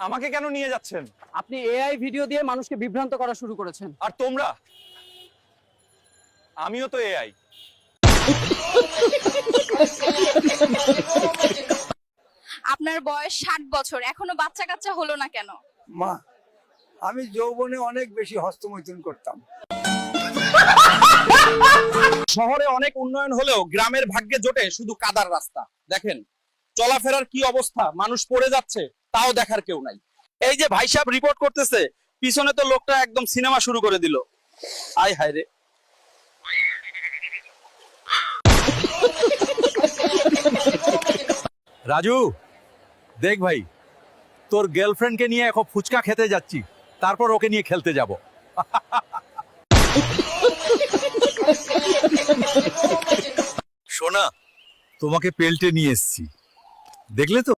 আমাকে কেন নিয়ে যাচ্ছেন? আপনি এআই ভিডিও দিয়ে মানুষকে বিভ্রান্ত করা শুরু করেছেন। আর তোমরা? আমিও তো এআই। আপনার বয়স 60 বছর, এখনো বাচ্চা কাচ্চা হলো না কেন? মা, আমি যৌবনে অনেক বেশি হস্তমৈথুন করতাম। শহরে অনেক উন্নয়ন হলেও গ্রামের ভাগ্যে জোটে শুধু কাদার রাস্তা। দেখেন চলাফেরার কি অবস্থা, মানুষ পড়ে যাচ্ছে, তাও দেখার কেউ নাই। এই যে ভাই সাহেব রিপোর্ট করতেছে, পিছনে তো লোকটা একদম সিনেমা শুরু করে দিল। আয় হায় রে। রাজু, দেখ ভাই, তোর গার্লফ্রেন্ডকে নিয়ে এখন ফুচকা খেতে যাচ্ছি, তারপর ওকে নিয়ে খেলতে যাব। সোনা, তোমাকে পেল্টে নিয়ে এসেছি, দেখলে তো?